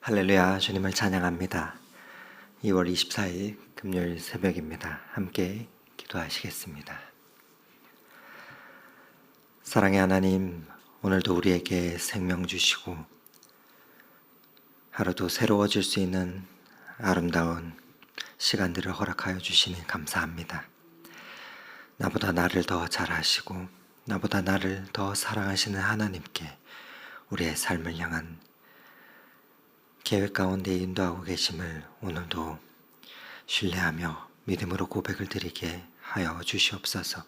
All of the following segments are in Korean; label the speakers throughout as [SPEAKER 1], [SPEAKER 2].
[SPEAKER 1] 할렐루야, 주님을 찬양합니다. 2월 24일 금요일 새벽입니다. 함께 기도하시겠습니다. 사랑의 하나님, 오늘도 우리에게 생명 주시고 하루도 새로워질 수 있는 아름다운 시간들을 허락하여 주시니 감사합니다. 나보다 나를 더 잘하시고 나보다 나를 더 사랑하시는 하나님께 우리의 삶을 향한 계획 가운데 인도하고 계심을 오늘도 신뢰하며 믿음으로 고백을 드리게 하여 주시옵소서.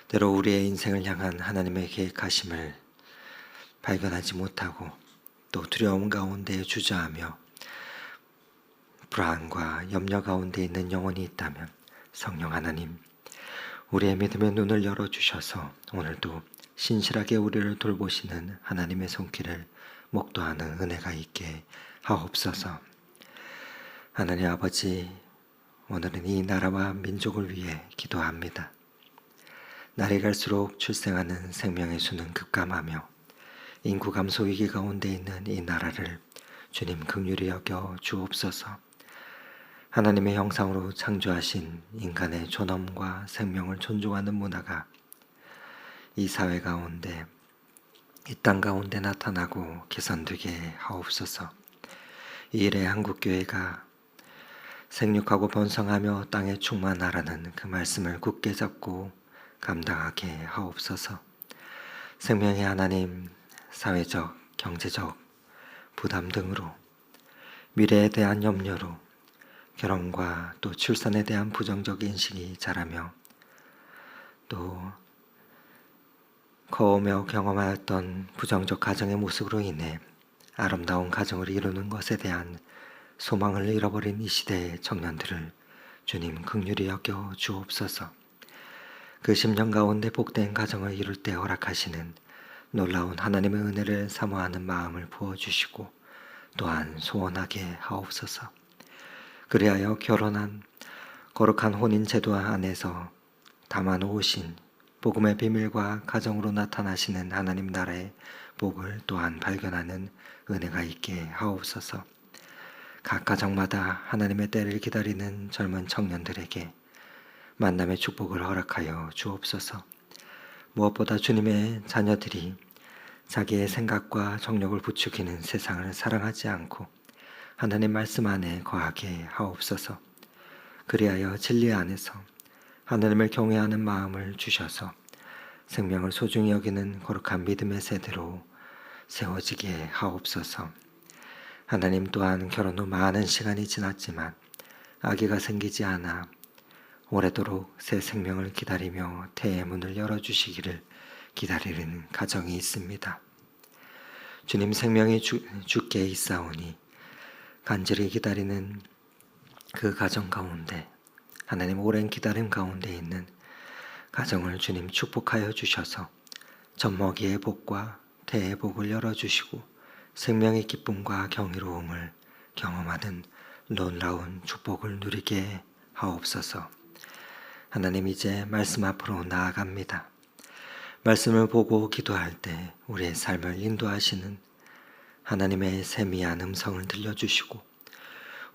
[SPEAKER 1] 때로 우리의 인생을 향한 하나님의 계획하심을 발견하지 못하고 또 두려움 가운데 주저하며 불안과 염려 가운데 있는 영혼이 있다면 성령 하나님, 우리의 믿음의 눈을 열어주셔서 오늘도 신실하게 우리를 돌보시는 하나님의 손길을 목도하는 은혜가 있게 하옵소서. 하나님 아버지, 오늘은 이 나라와 민족을 위해 기도합니다. 날이 갈수록 출생하는 생명의 수는 급감하며 인구 감소 위기 가운데 있는 이 나라를 주님 긍휼히 여겨 주옵소서. 하나님의 형상으로 창조하신 인간의 존엄과 생명을 존중하는 문화가 이 사회 가운데 이 땅 가운데 나타나고 개선되게 하옵소서. 이 일에 한국교회가 생육하고 번성하며 땅에 충만하라는 그 말씀을 굳게 잡고 감당하게 하옵소서. 생명의 하나님, 사회적, 경제적 부담 등으로 미래에 대한 염려로 결혼과 또 출산에 대한 부정적 인식이 자라며 또 거우며 경험하였던 부정적 가정의 모습으로 인해 아름다운 가정을 이루는 것에 대한 소망을 잃어버린 이 시대의 청년들을 주님 긍휼히 여겨 주옵소서. 그 10년 가운데 복된 가정을 이룰 때 허락하시는 놀라운 하나님의 은혜를 사모하는 마음을 부어주시고 또한 소원하게 하옵소서. 그리하여 결혼한 거룩한 혼인 제도 안에서 담아놓으신 복음의 비밀과 가정으로 나타나시는 하나님 나라의 복을 또한 발견하는 은혜가 있게 하옵소서. 각 가정마다 하나님의 때를 기다리는 젊은 청년들에게 만남의 축복을 허락하여 주옵소서. 무엇보다 주님의 자녀들이 자기의 생각과 정욕을 부추기는 세상을 사랑하지 않고 하나님 말씀 안에 거하게 하옵소서. 그리하여 진리 안에서 하나님을 경외하는 마음을 주셔서 생명을 소중히 여기는 거룩한 믿음의 세대로 세워지게 하옵소서. 하나님 또한 결혼 후 많은 시간이 지났지만 아기가 생기지 않아 오래도록 새 생명을 기다리며 태의 문을 열어주시기를 기다리는 가정이 있습니다. 주님, 생명이 주께 있사오니 간절히 기다리는 그 가정 가운데 하나님 오랜 기다림 가운데 있는 가정을 주님 축복하여 주셔서 젖먹이의 복과 태의 복을 열어주시고 생명의 기쁨과 경이로움을 경험하는 놀라운 축복을 누리게 하옵소서. 하나님, 이제 말씀 앞으로 나아갑니다. 말씀을 보고 기도할 때 우리의 삶을 인도하시는 하나님의 세미한 음성을 들려주시고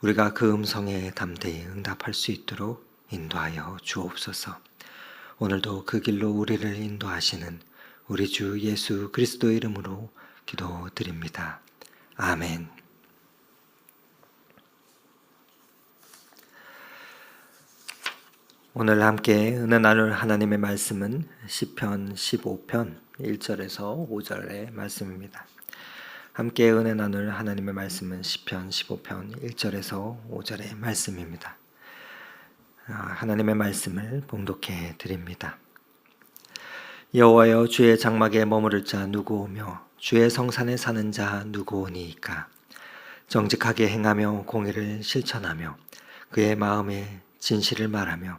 [SPEAKER 1] 우리가 그 음성에 담대히 응답할 수 있도록 인도하여 주옵소서. 오늘도 그 길로 우리를 인도하시는 우리 주 예수 그리스도 이름으로 기도드립니다. 아멘. 오늘 함께 은혜 나눌 하나님의 말씀은 시편 15편 1절에서 5절의 말씀입니다. 함께 은혜 나눌 하나님의 말씀은 시편 15편 1절에서 5절의 말씀입니다. 하나님의 말씀을 봉독해 드립니다. 여호와여, 주의 장막에 머무를 자 누구오며 주의 성산에 사는 자 누구오니이까. 정직하게 행하며 공의를 실천하며 그의 마음에 진실을 말하며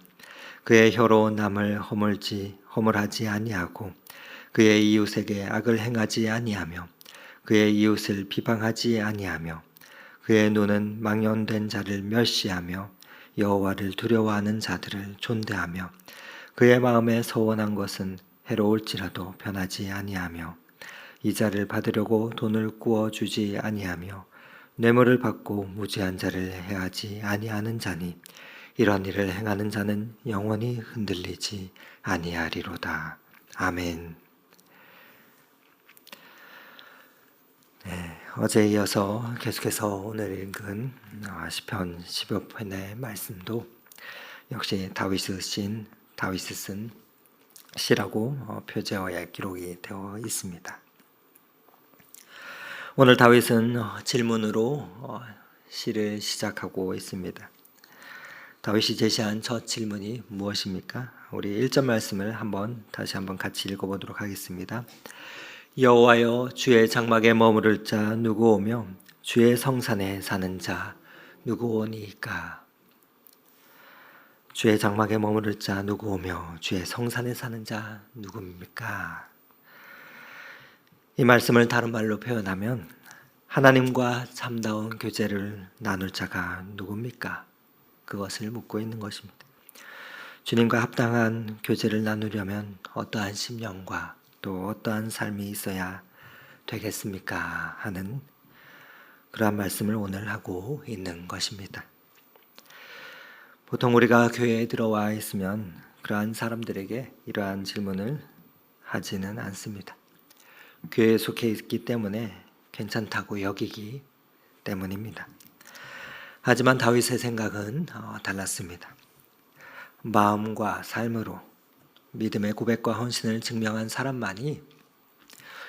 [SPEAKER 1] 그의 혀로 남을 허물하지 아니하고 그의 이웃에게 악을 행하지 아니하며 그의 이웃을 비방하지 아니하며 그의 눈은 망령된 자를 멸시하며 여호와를 두려워하는 자들을 존대하며 그의 마음에 서원한 것은 해로울지라도 변하지 아니하며 이자를 받으려고 돈을 구워 주지 아니하며 뇌물을 받고 무지한 자를 해하지 아니하는 자니 이런 일을 행하는 자는 영원히 흔들리지 아니하리로다. 아멘. 어제에 이어서 계속해서 오늘 읽은 시편 10여 편의 말씀도 역시 다윗이 쓴 시라고 표제어에 기록이 되어 있습니다. 오늘 다윗은 질문으로 시를 시작하고 있습니다. 다윗이 제시한 첫 질문이 무엇입니까? 우리 1절 말씀을 다시 한번 같이 읽어보도록 하겠습니다. 여호와여, 주의 장막에 머무를 자 누구 오며 주의 성산에 사는 자 누구 오니까? 주의 장막에 머무를 자 누구 오며 주의 성산에 사는 자 누구입니까? 이 말씀을 다른 말로 표현하면 하나님과 참다운 교제를 나눌 자가 누굽니까? 그것을 묻고 있는 것입니다. 주님과 합당한 교제를 나누려면 어떠한 심령과 또 어떠한 삶이 있어야 되겠습니까? 하는 그러한 말씀을 오늘 하고 있는 것입니다. 보통 우리가 교회에 들어와 있으면 그러한 사람들에게 이러한 질문을 하지는 않습니다. 교회에 속해 있기 때문에 괜찮다고 여기기 때문입니다. 하지만 다윗의 생각은 달랐습니다. 마음과 삶으로 믿음의 고백과 헌신을 증명한 사람만이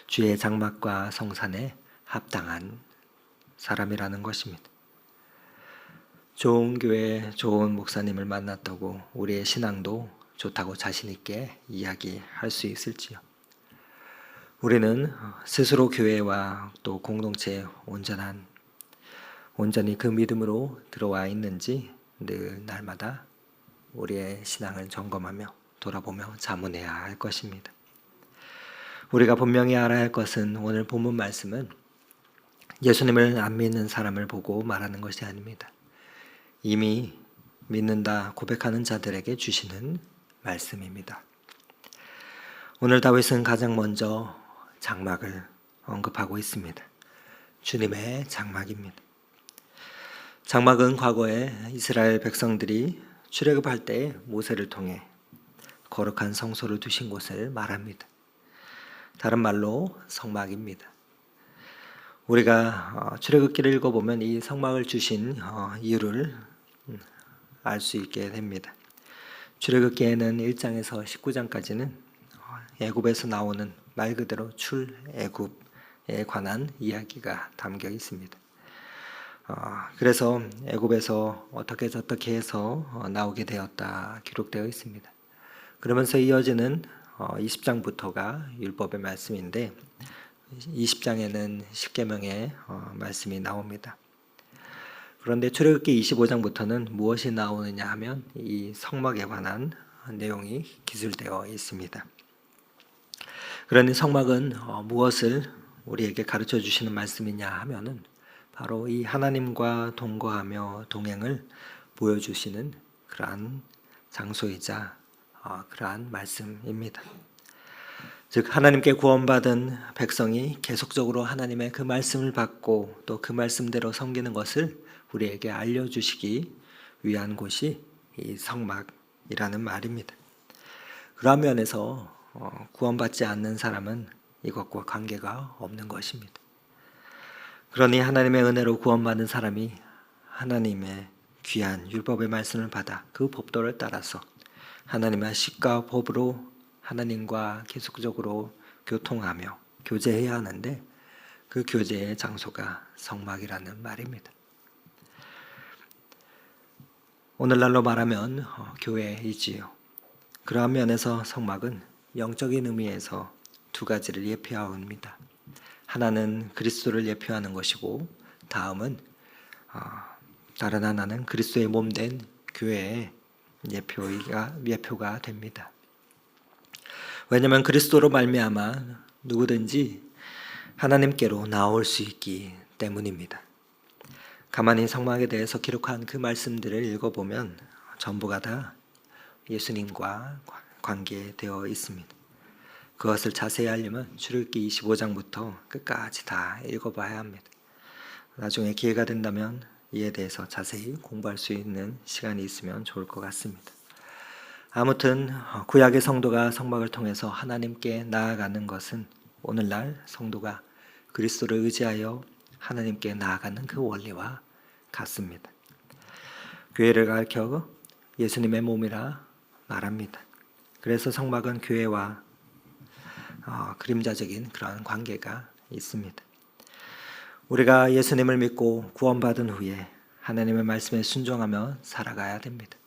[SPEAKER 1] 주의 장막과 성산에 합당한 사람이라는 것입니다. 좋은 교회, 좋은 목사님을 만났다고 우리의 신앙도 좋다고 자신 있게 이야기할 수 있을지요? 우리는 스스로 교회와 또 공동체에 온전히 그 믿음으로 들어와 있는지 늘 날마다 우리의 신앙을 점검하며 돌아보며 자문해야 할 것입니다. 우리가 분명히 알아야 할 것은 오늘 본문 말씀은 예수님을 안 믿는 사람을 보고 말하는 것이 아닙니다. 이미 믿는다 고백하는 자들에게 주시는 말씀입니다. 오늘 다윗은 가장 먼저 장막을 언급하고 있습니다. 주님의 장막입니다. 장막은 과거에 이스라엘 백성들이 출애굽할 때 모세를 통해 거룩한 성소를 두신 곳을 말합니다. 다른 말로 성막입니다. 우리가 출애굽기를 읽어보면 이 성막을 주신 이유를 알 수 있게 됩니다. 출애굽기에는 1장에서 19장까지는 애굽에서 나오는 말 그대로 출애굽에 관한 이야기가 담겨 있습니다. 그래서 애굽에서 어떻게 해서 나오게 되었다 기록되어 있습니다. 그러면서 이어지는 20장부터가 율법의 말씀인데 20장에는 십계명의 말씀이 나옵니다. 그런데 출애굽기 25장부터는 무엇이 나오느냐 하면 이 성막에 관한 내용이 기술되어 있습니다. 그러니 성막은 무엇을 우리에게 가르쳐 주시는 말씀이냐 하면은 바로 이 하나님과 동거하며 동행을 보여주시는 그러한 장소이자 그러한 말씀입니다. 즉 하나님께 구원받은 백성이 계속적으로 하나님의 그 말씀을 받고 또 그 말씀대로 섬기는 것을 우리에게 알려주시기 위한 곳이 이 성막이라는 말입니다. 그런 면에서 구원받지 않는 사람은 이것과 관계가 없는 것입니다. 그러니 하나님의 은혜로 구원받은 사람이 하나님의 귀한 율법의 말씀을 받아 그 법도를 따라서 하나님의 십과 법으로 하나님과 계속적으로 교통하며 교제해야 하는데 그 교제의 장소가 성막이라는 말입니다. 오늘날로 말하면 교회이지요. 그러한 면에서 성막은 영적인 의미에서 두 가지를 예표합니다. 하나는 그리스도를 예표하는 것이고 다음은 다른 하나는 그리스도의 몸된 교회의 예표가 됩니다. 왜냐하면 그리스도로 말미암아 누구든지 하나님께로 나올 수 있기 때문입니다. 가만히 성막에 대해서 기록한 그 말씀들을 읽어보면 전부가 다 예수님과 관계되어 있습니다. 그것을 자세히 알려면 출애굽기 25장부터 끝까지 다 읽어봐야 합니다. 나중에 기회가 된다면 이에 대해서 자세히 공부할 수 있는 시간이 있으면 좋을 것 같습니다. 아무튼 구약의 성도가 성막을 통해서 하나님께 나아가는 것은 오늘날 성도가 그리스도를 의지하여 하나님께 나아가는 그 원리와 같습니다. 교회를 가르쳐 예수님의 몸이라 말합니다. 그래서 성막은 교회와 그림자적인 그러한 관계가 있습니다. 우리가 예수님을 믿고 구원받은 후에 하나님의 말씀에 순종하며 살아가야 됩니다.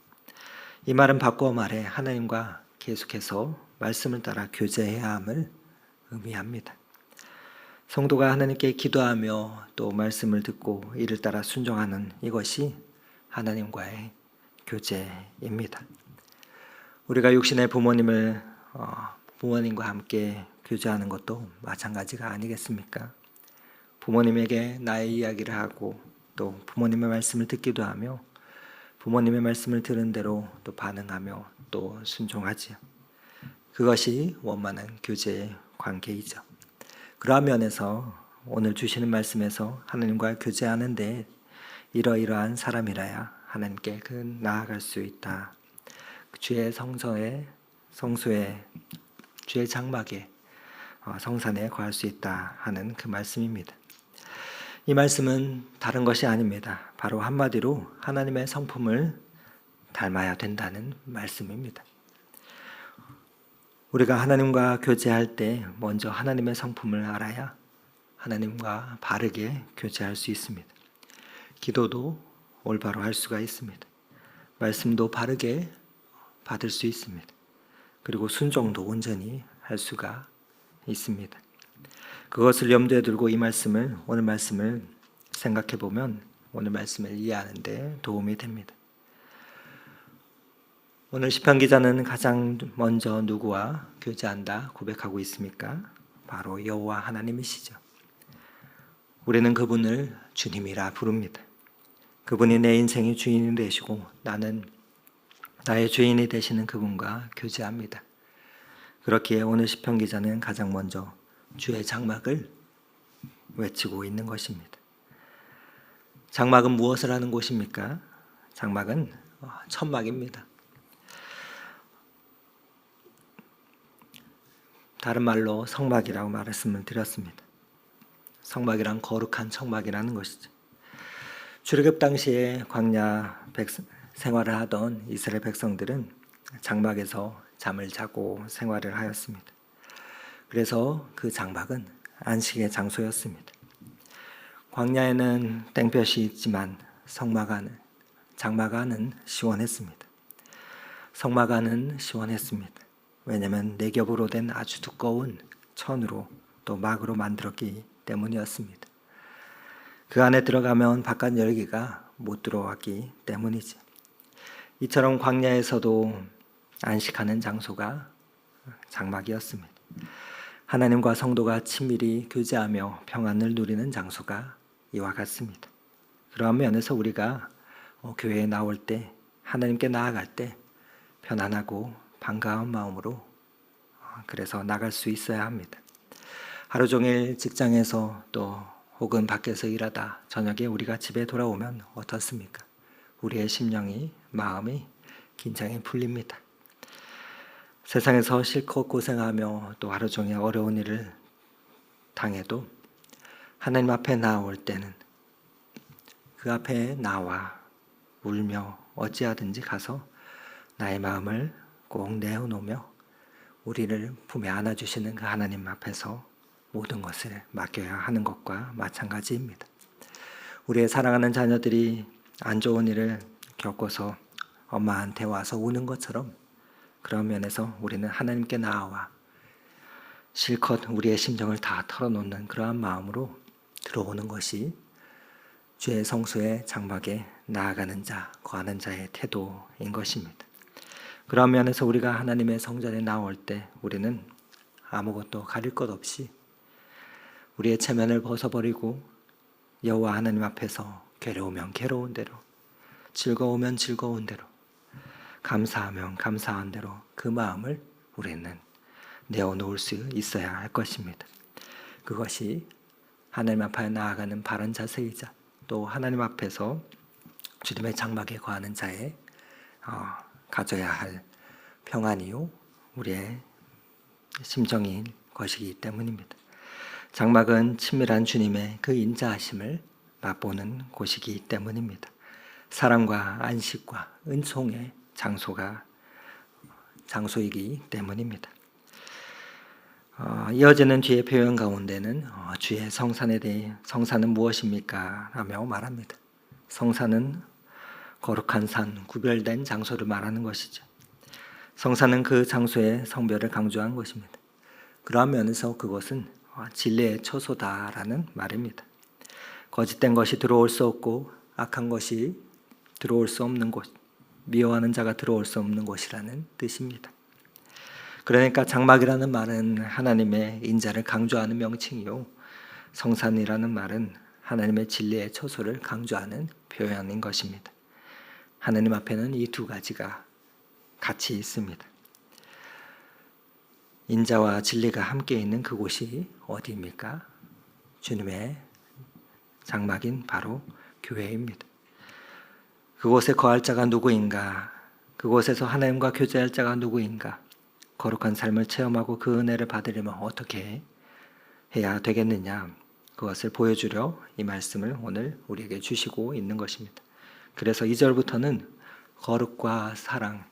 [SPEAKER 1] 이 말은 바꾸어 말해 하나님과 계속해서 말씀을 따라 교제해야 함을 의미합니다. 성도가 하나님께 기도하며 또 말씀을 듣고 이를 따라 순종하는 이것이 하나님과의 교제입니다. 우리가 육신의 부모님과 함께 교제하는 것도 마찬가지가 아니겠습니까? 부모님에게 나의 이야기를 하고 또 부모님의 말씀을 듣기도 하며 부모님의 말씀을 들은 대로 또 반응하며 또 순종하지요. 그것이 원만한 교제의 관계이죠. 그러한 면에서 오늘 주시는 말씀에서 하나님과 교제하는데 이러이러한 사람이라야 하나님께 나아갈 수 있다. 주의 성소에 주의 장막에 성산에 거할 수 있다 하는 그 말씀입니다. 이 말씀은 다른 것이 아닙니다. 바로 한마디로 하나님의 성품을 닮아야 된다는 말씀입니다. 우리가 하나님과 교제할 때 먼저 하나님의 성품을 알아야 하나님과 바르게 교제할 수 있습니다. 기도도 올바로 할 수가 있습니다. 말씀도 바르게 받을 수 있습니다. 그리고 순종도 온전히 할 수가 있습니다. 그것을 염두에 두고 오늘 말씀을 생각해 보면 오늘 말씀을 이해하는 데 도움이 됩니다. 오늘 시편 기자는 가장 먼저 누구와 교제한다 고백하고 있습니까? 바로 여호와 하나님이시죠. 우리는 그분을 주님이라 부릅니다. 그분이 내 인생의 주인이 되시고 나는 나의 주인이 되시는 그분과 교제합니다. 그렇기에 오늘 시편 기자는 가장 먼저 주의 장막을 외치고 있는 것입니다. 장막은 무엇을 하는 곳입니까? 장막은 천막입니다. 다른 말로 성막이라고 말씀을 드렸습니다. 성막이란 거룩한 천막이라는 것이죠. 출애굽 당시에 광야 생활을 하던 이스라엘 백성들은 장막에서 잠을 자고 생활을 하였습니다. 그래서 그 장막은 안식의 장소였습니다. 광야에는 땡볕이 있지만 장막 안은 시원했습니다. 성막 안은 시원했습니다. 왜냐하면 네 겹으로 된 아주 두꺼운 천으로 또 막으로 만들었기 때문이었습니다. 그 안에 들어가면 바깥 열기가 못 들어왔기 때문이죠. 이처럼 광야에서도 안식하는 장소가 장막이었습니다. 하나님과 성도가 친밀히 교제하며 평안을 누리는 장소가 이와 같습니다. 그러한 면에서 우리가 교회에 나올 때 하나님께 나아갈 때 편안하고 반가운 마음으로 그래서 나갈 수 있어야 합니다. 하루 종일 직장에서 또 혹은 밖에서 일하다 저녁에 우리가 집에 돌아오면 어떻습니까? 우리의 심령이 마음이 긴장이 풀립니다. 세상에서 실컷 고생하며 또 하루 종일 어려운 일을 당해도 하나님 앞에 나올 때는 그 앞에 나와 울며 어찌하든지 가서 나의 마음을 꼭 내어놓으며 우리를 품에 안아주시는 그 하나님 앞에서 모든 것을 맡겨야 하는 것과 마찬가지입니다. 우리의 사랑하는 자녀들이 안 좋은 일을 겪어서 엄마한테 와서 우는 것처럼 그런 면에서 우리는 하나님께 나아와 실컷 우리의 심정을 다 털어놓는 그러한 마음으로 들어오는 것이 주의 성소의 장막에 나아가는 자, 거하는 자의 태도인 것입니다. 그런 면에서 우리가 하나님의 성전에 나올 때 우리는 아무것도 가릴 것 없이 우리의 체면을 벗어버리고 여호와 하나님 앞에서 괴로우면 괴로운 대로, 즐거우면 즐거운 대로, 감사하면 감사한 대로 그 마음을 우리는 내어놓을 수 있어야 할 것입니다. 그것이 하나님 앞에 나아가는 바른 자세이자 또 하나님 앞에서 주님의 장막에 거하는 자의 가져야 할 평안이요 우리의 심정인 것이기 때문입니다. 장막은 친밀한 주님의 그 인자하심을 맛보는 곳이기 때문입니다. 사랑과 안식과 은총의 장소이기 때문입니다. 이어지는 뒤의 표현 가운데는 주의 성산에 대해 성산은 무엇입니까? 라며 말합니다. 성산은 거룩한 산, 구별된 장소를 말하는 것이죠. 성산은 그 장소의 성별을 강조한 것입니다. 그러한 면에서 그것은 진리의 처소다라는 말입니다. 거짓된 것이 들어올 수 없고 악한 것이 들어올 수 없는 곳, 미워하는 자가 들어올 수 없는 곳이라는 뜻입니다. 그러니까 장막이라는 말은 하나님의 인자를 강조하는 명칭이요, 성산이라는 말은 하나님의 진리의 처소를 강조하는 표현인 것입니다. 하나님 앞에는 이 두 가지가 같이 있습니다. 인자와 진리가 함께 있는 그곳이 어디입니까? 주님의 장막인 바로 교회입니다. 그곳에 거할 자가 누구인가? 그곳에서 하나님과 교제할 자가 누구인가? 거룩한 삶을 체험하고 그 은혜를 받으려면 어떻게 해야 되겠느냐? 그것을 보여주려 이 말씀을 오늘 우리에게 주시고 있는 것입니다. 그래서 2절부터는 거룩과 사랑,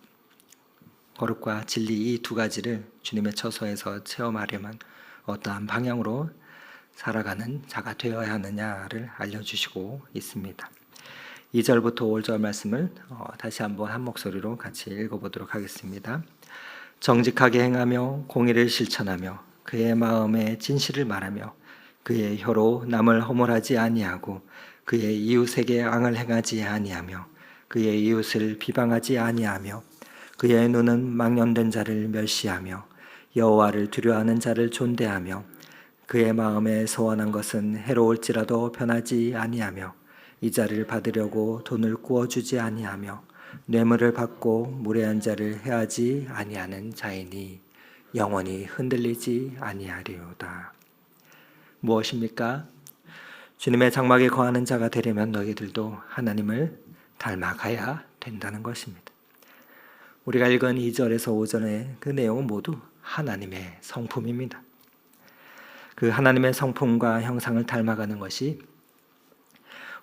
[SPEAKER 1] 거룩과 진리 이 두 가지를 주님의 처소에서 체험하려면 어떠한 방향으로 살아가는 자가 되어야 하느냐를 알려주시고 있습니다. 2절부터 5절 말씀을 다시 한번 한 목소리로 같이 읽어보도록 하겠습니다. 정직하게 행하며 공의를 실천하며 그의 마음에 진실을 말하며 그의 혀로 남을 허물하지 아니하고 그의 이웃에게 앙을 행하지 아니하며 그의 이웃을 비방하지 아니하며 그의 눈은 망령된 자를 멸시하며 여호와를 두려워하는 자를 존대하며 그의 마음에 소원한 것은 해로울지라도 변하지 아니하며 이자를 받으려고 돈을 구워주지 아니하며 뇌물을 받고 무례한 자를 해하지 아니하는 자이니 영원히 흔들리지 아니하리로다. 무엇입니까? 주님의 장막에 거하는 자가 되려면 너희들도 하나님을 닮아가야 된다는 것입니다. 우리가 읽은 2절에서 5절의 그 내용은 모두 하나님의 성품입니다. 그 하나님의 성품과 형상을 닮아가는 것이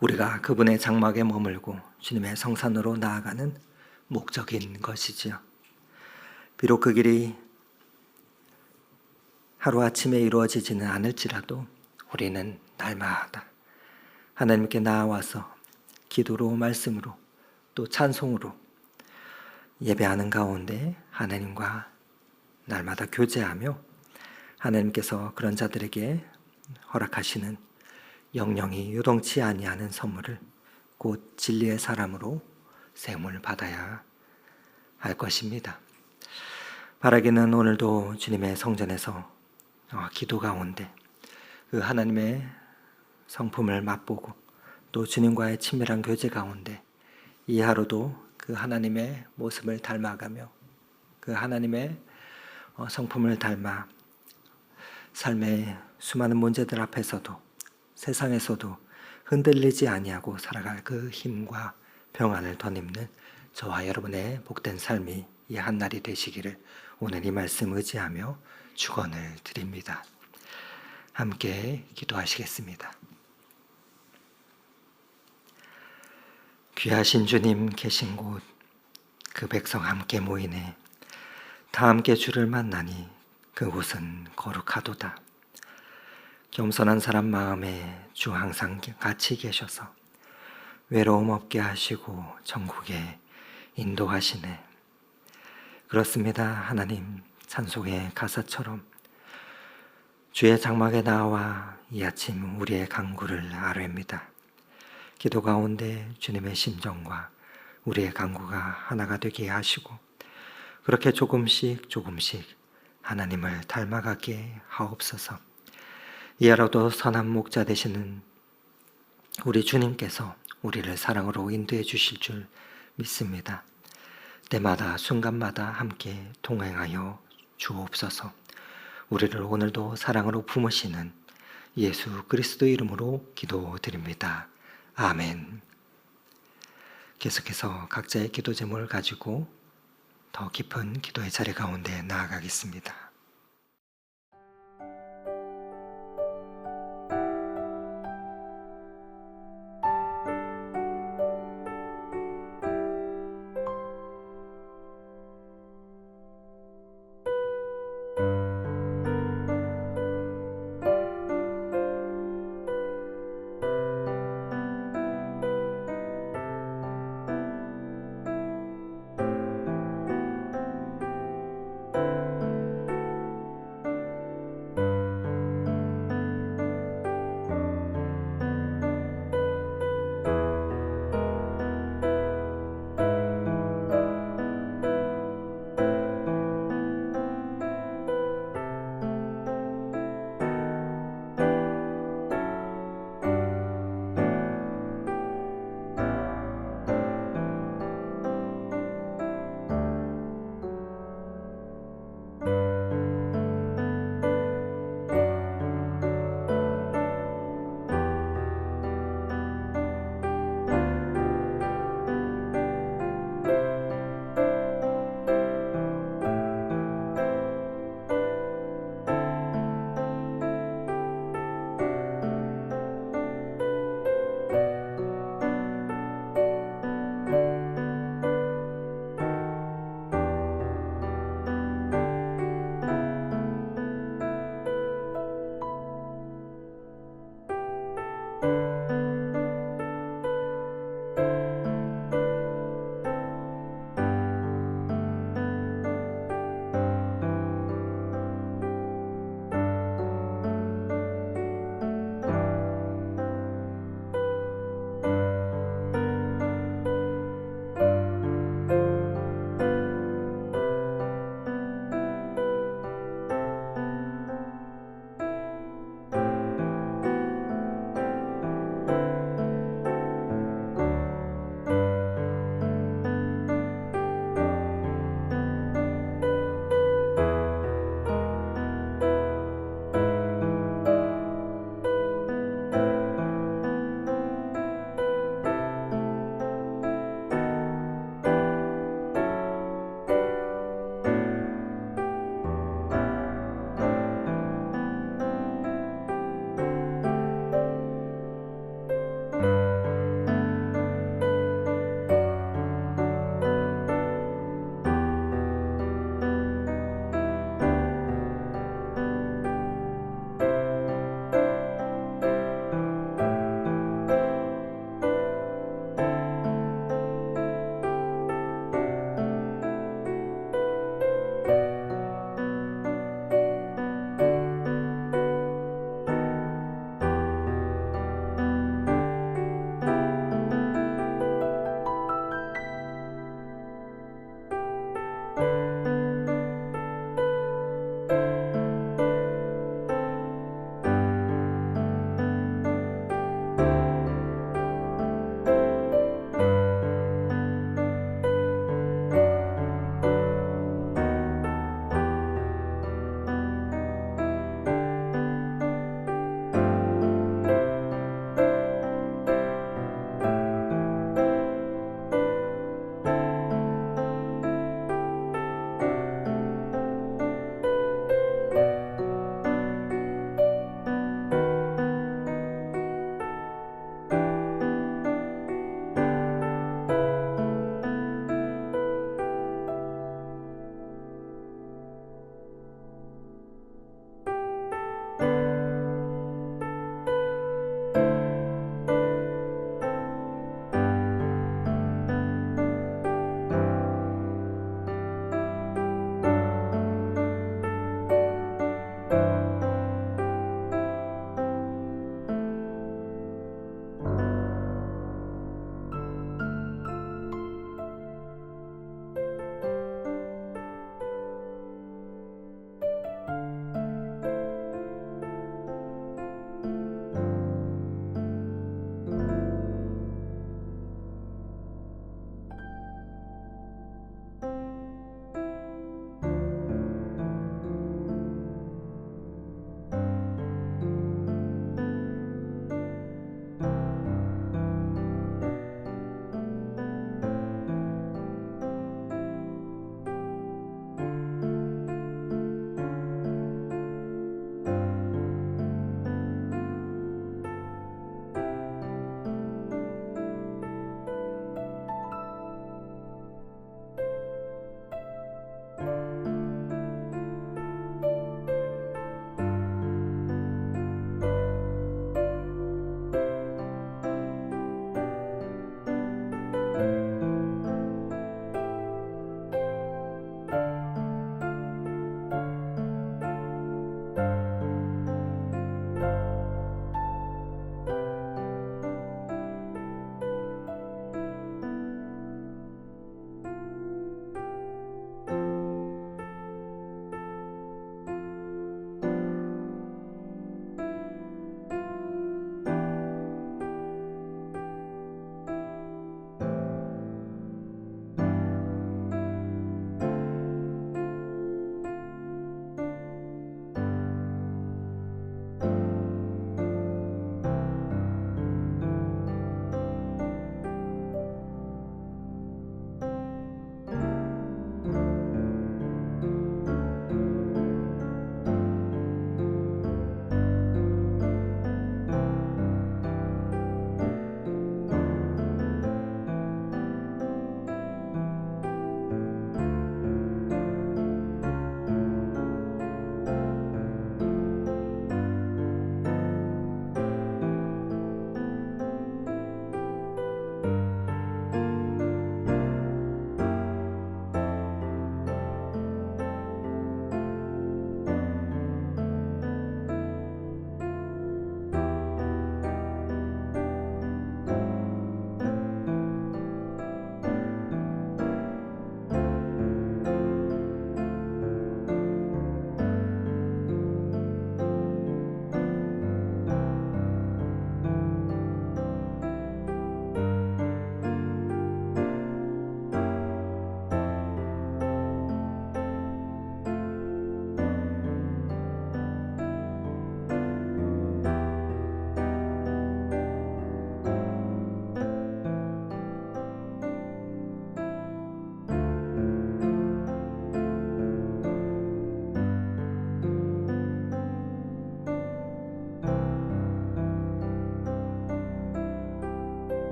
[SPEAKER 1] 우리가 그분의 장막에 머물고 주님의 성산으로 나아가는 목적인 것이지요. 비록 그 길이 하루아침에 이루어지지는 않을지라도 우리는 날마다 하나님께 나아와서 기도로 말씀으로 또 찬송으로 예배하는 가운데 하나님과 날마다 교제하며 하나님께서 그런 자들에게 허락하시는 영영이 요동치 아니하는 선물을 곧 진리의 사람으로 세움을 받아야 할 것입니다. 바라기는 오늘도 주님의 성전에서 기도 가운데 그 하나님의 성품을 맛보고 또 주님과의 친밀한 교제 가운데 이 하루도 그 하나님의 모습을 닮아가며 그 하나님의 성품을 닮아 삶의 수많은 문제들 앞에서도 세상에서도 흔들리지 아니하고 살아갈 그 힘과 평안을 덧입는 저와 여러분의 복된 삶이 이 한날이 되시기를 오늘 이 말씀 의지하며 축원을 드립니다. 함께 기도하시겠습니다. 귀하신 주님 계신 곳 그 백성 함께 모이네. 다 함께 주를 만나니 그곳은 거룩하도다. 겸손한 사람 마음에 주 항상 같이 계셔서 외로움 없게 하시고 천국에 인도하시네. 그렇습니다. 하나님, 찬송의 가사처럼 주의 장막에 나와 이 아침 우리의 간구를 아뢰입니다. 기도 가운데 주님의 심정과 우리의 간구가 하나가 되게 하시고 그렇게 조금씩 하나님을 닮아가게 하옵소서. 이하로도 선한 목자 되시는 우리 주님께서 우리를 사랑으로 인도해 주실 줄 믿습니다. 때마다 순간마다 함께 동행하여 주옵소서. 우리를 오늘도 사랑으로 품으시는 예수 그리스도 이름으로 기도드립니다. 아멘. 계속해서 각자의 기도 제목을 가지고 더 깊은 기도의 자리 가운데 나아가겠습니다.